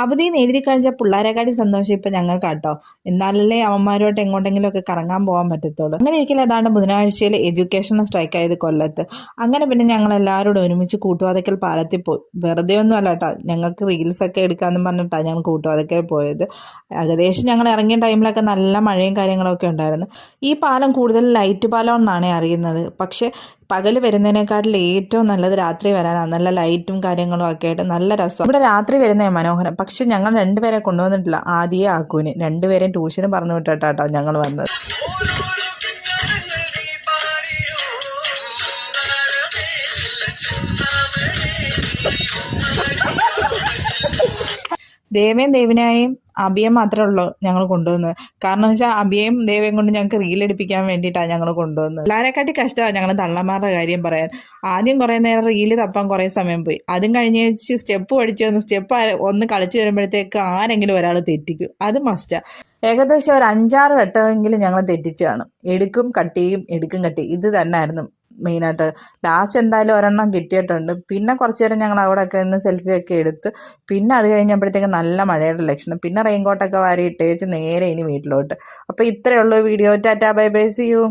അവധിന്ന് എഴുതി കഴിച്ച പിള്ളേരെക്കാട്ടി സന്തോഷം ഇപ്പം ഞങ്ങൾക്ക് കേട്ടോ. എന്നാലല്ലേ അവന്മാരോട്ട് എങ്ങോട്ടെങ്കിലും ഒക്കെ കറങ്ങാൻ പോകാൻ പറ്റത്തുള്ളൂ. അങ്ങനെ ഇരിക്കില്ല, ഏതാണ്ട് ബുധനാഴ്ചയിൽ എഡ്യൂക്കേഷണൽ സ്ട്രൈക്ക് ആയത് കൊല്ലത്ത്. അങ്ങനെ പിന്നെ ഞങ്ങൾ എല്ലാവരോടും ഒരുമിച്ച് കൂട്ടുവാതക്കൽ പാലത്തിൽ പോയി. വെറുതെ ഒന്നും അല്ല കേട്ടോ, ഞങ്ങൾക്ക് റീൽസൊക്കെ എടുക്കാമെന്ന് പറഞ്ഞിട്ടാണ് ഞങ്ങൾ കൂട്ടുവാതക്കൽ പോയത്. ഏകദേശം ഞങ്ങൾ ഇറങ്ങിയ ടൈമിലൊക്കെ നല്ല മഴയും കാര്യങ്ങളൊക്കെ ഉണ്ടായിരുന്നു. ഈ പാലം കൂടുതൽ ലൈറ്റ് പാലം എന്നാണ് അറിയുന്നത്. പക്ഷേ പകൽ വരുന്നതിനേക്കാട്ടിൽ ഏറ്റവും നല്ലത് രാത്രി വരാനാണ്. നല്ല ലൈറ്റും കാര്യങ്ങളും ഒക്കെ ആയിട്ട് നല്ല രസം. ഇവിടെ രാത്രി വരുന്നേ മനോഹരം. പക്ഷെ ഞങ്ങൾ രണ്ടുപേരെ കൊണ്ടുവന്നിട്ടില്ല, ആദ്യേ ആക്കൂന്. രണ്ടുപേരെയും ട്യൂഷന് പറഞ്ഞു വിട്ടിട്ടാട്ടോ ഞങ്ങൾ വന്നത്. ദേവയും ദേവിനായും അഭിയം മാത്രമേ ഉള്ളൂ ഞങ്ങൾ കൊണ്ടുവന്നത്. കാരണം വെച്ചാൽ അഭിയും ദേവയും കൊണ്ട് ഞങ്ങൾക്ക് റീലെടുപ്പിക്കാൻ വേണ്ടിയിട്ടാണ് ഞങ്ങൾ കൊണ്ടുവന്നത്. എല്ലാവരെക്കാട്ടി കഷ്ടമാണ് ഞങ്ങൾ തള്ളമാരുടെ കാര്യം പറയാൻ. ആദ്യം കുറേ നേരം റീല് തപ്പാൻ കുറേ സമയം പോയി. അതും കഴിഞ്ഞ് വെച്ച് സ്റ്റെപ്പ് പഠിച്ചു വന്ന് സ്റ്റെപ്പ് ഒന്ന് കളിച്ച് വരുമ്പോഴത്തേക്ക് ആരെങ്കിലും ഒരാൾ തെറ്റിക്കും. അത് മസ്റ്റാണ്. ഏകദേശം ഒരു 5-6 വട്ടമെങ്കിലും ഞങ്ങൾ തെറ്റിച്ച് കാണും. എടുക്കും കട്ട് ചെയ്യും, എടുക്കും കട്ട് ചെയ്യും. ഇത് തന്നെയായിരുന്നു മെയിനായിട്ട്. ലാസ്റ്റ് എന്തായാലും ഒരെണ്ണം കിട്ടിയിട്ടുണ്ട്. പിന്നെ കുറച്ച് നേരം ഞങ്ങൾ അവിടെയൊക്കെ നിന്ന് സെൽഫിയൊക്കെ എടുത്ത് പിന്നെ അത് കഴിഞ്ഞപ്പോഴത്തേക്ക് നല്ല മഴയുടെ ലക്ഷണം. പിന്നെ റെയിൻകോട്ടൊക്കെ വാരി ഇട്ടേച്ച് നേരെ ഇനി വീട്ടിലോട്ട്. അപ്പോൾ ഇത്രയേ ഉള്ളൂ video. Tata bye bye, see U.